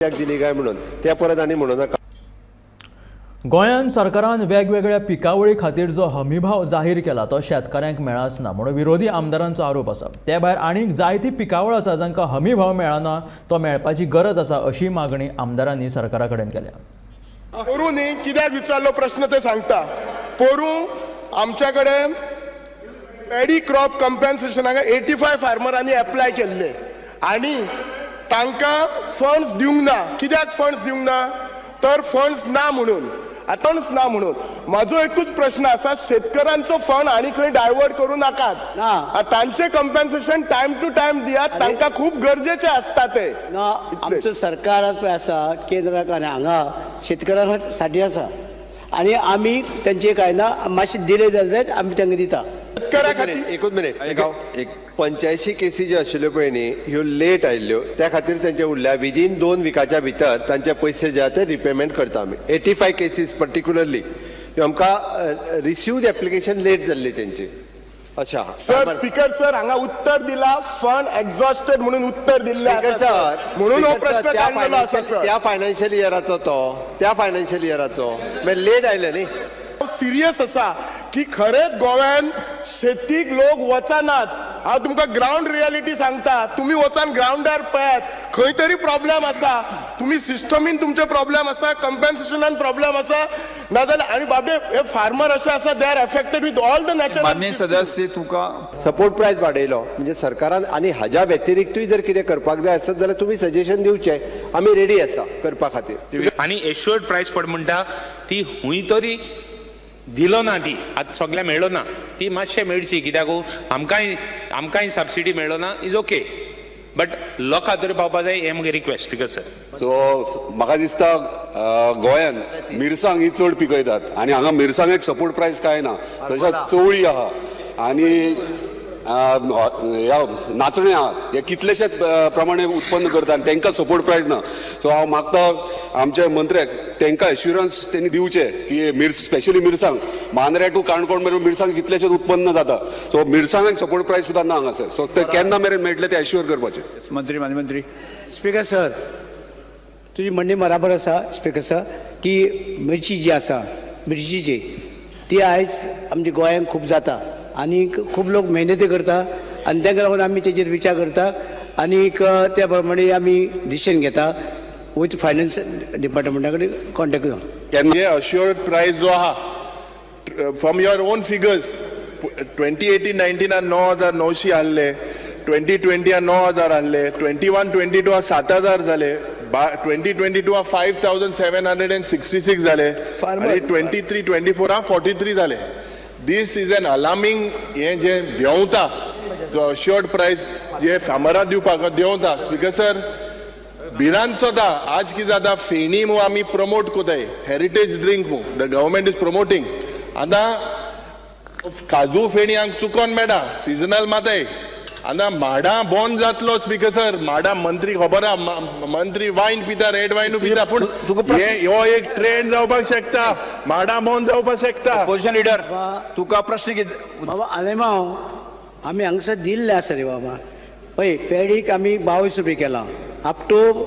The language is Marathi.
दिली काय म्हणून त्या परत आणि म्हणू नका. गोंयान सरकारान वेगवेगळ्या पिकावळी खातीर जो हमीभाव जाहीर केला तो शेतकऱ्यांक मेळाच ना म्हणून विरोधी आमदारांचो आरोप आसा. त्या भायर आनीक जायती पिकावळ आसा जांकां हमीभाव मेळना तो मेळपाची गरज आसा अशी मागणी आमदारांनी सरकारा कडेन केल्या. पोरू न्ही कित्याक विचारलो प्रश्न ते सांगता. पोरू आमच्या कडेन पॅडी क्रॉप कंपेन्सेशनाक 85 फार्मरांनी एप्लाय केल्ले आनी तांकां फंड्स दिवंक ना. कित्याक फंड्स दिवंक ना तर फंड्स ना म्हणून. फंड्स ना म्हणून म्हाजो एकूच प्रश्न आसा, शेतकऱ्यांचो फंड आनी खंय डायवर्ट करूं नाकात. तांचे कंपेन्सेशन टायम टू टायम दियात, तांकां खूब गरजेचे आसता ते. आमचं सरकार पळय आसा केंद्राक आनी हांगा शेतकऱ्यां साठी आसा आनी आमी तांचे कांय ना मातशे डिले जाले जायत आमी तांकां दिता. शेतकऱ्या खातीर एकूच मिनिट 85 केसी ज्यो आशिल्ल्यो पळय न्ही ह्यो लेट आयिल्ल्यो त्या खातीर तांचे उरल्या विदीन 2 विकाच्या भितर तांचे पयशे जे आहा ते रिपेमेंट करता आमी. 85 केसीस पर्टिक्युलरली त्यो आमकां रिसिव्ड एप्लिकेशन लेट जाल्ली तेंची. अच्छा सर स्पीकर सर हांगा उत्तर दिला फंड एक्झॉस्टेड म्हणून उत्तर दिल्ले आसा सर. म्हणून हो प्रश्न काडलेलो आसा सर. त्या फायनान्शियल इयराचो त्या फायनान्शियल इयराचो मागीर लेट आयले न्ही. सिरियस आसा की खरेंच गोव्यान शेतीक लोक वचनात. हांव तुमकां ग्राउंड रियलिटी सांगता. तुम्ही वचन ग्राउंडार पळयात खंय तरी प्रॉब्लेम आसा. तुम्ही सिस्टमीन तुमचे प्रॉब्लेम आसा, कंपेन्सेशनान प्रॉब्लेम आसा नाजाल्यार आनी बाबडे हे फार्मर अशे आसा they are affected with all the natural. माननीय सदस्य तुका सपोर्ट प्रायस वाडयलो म्हणजे सरकारान आनी हाज्या व्यतिरिक्तूय जर कितें करपाक जाय आसत जाल्यार तुमी सजेशन दिवचें. आमी रेडी आसा करपा खातीर. आनी एश्युअर्ड प्रायस पड म्हणटा ती हुंय तरी दिलो ना. ती आज सगळ्या मेळ्ळो ना. ती मातशें मेळची कित्याक आमकांय सबसिडी मेळ्ळो ना इज ओके बट लोकां तरी पावपा जाय हें म्हगे रिक्वेस्ट स्पीकर सर. सो म्हाका दिसता गोंयान मिरसांग ही चड पिकयतात आनी हांगा मिरसांगेक सपोर्ट प्रायस काय ना. तशेंच चवळी आहा आनी ह्या नाचणे आहात हे कितलेशेच प्रमाणे उत्पन्न करतात आनी तांकां सपोर्ट प्रायस ना. सो हांव मागता आमच्या मंत्र्याक तांकां एश्युरन्स तेणी दिवचे की स्पेशली मिरसांग मांद्रे टू काणकोण मेरेन मिरसांग कितलेशेच उत्पन्न जाता. सो मिरसांगाक सपोर्ट प्रायस सुद्दां ना हांगासर. सो ते केन्ना मेरेन मेळटले ते एश्युअर करपाचे. मंत्री माननीय मंत्री स्पीकर सर तुजी म्हणणी बराबर आसा स्पीकर सर की मिरची जी आसा मिरचीची ती आयज आमच्या गोंयांत खूब जाता आनी खूब लोक मेहनती करता आनी ताका लागून आमी तेजेर विचार करता आनी त्या प्रमाणे आमी डिसिशन घेता विथ फायनान्स डिपार्टमेंटा कडेन कॉन्टेक्ट घेवन. म्हणजे अश्युअर्ड प्रायस जो आहा फ्रॉम युअर ओन फिगर्स 2018-19 9,900 आहले, 2020 9,000 आहले, 21-22 7,000 जाले, 2022 5,766 जाले आणि 23-24 43 जाले. दिस इज एन अलार्मिंग. हे जे देंवता जो अश्युअर्ड प्रायस जे फार्मराक दिवपाक देंवता. स्पीकर सर भिरांत सोदा आज कितें जाता फेणी मू आमी प्रमोट कोताय हेरिटेज ड्रिंक मू द गव्हर्मेंट इज प्रमोटिंग. आतां काजू फेणी हांगा चुकोन मेळटा सिजनल माताय. आतां माडा बंद जातलो स्पीकर सर. माडा मंत्री खबर आहा मंत्री वायन पिता रेड वायनू पिता पूण हो एक ट्रेंड जावपाक शकता. माडा बंद जावपाक शकता. पोजिशन लिडर तुका प्रश्न बाबा आलेमांव आमी हांगसर दिल्ले आसा रे बाबा. पळय पेडीक आमी 22 रुपये केला अप टू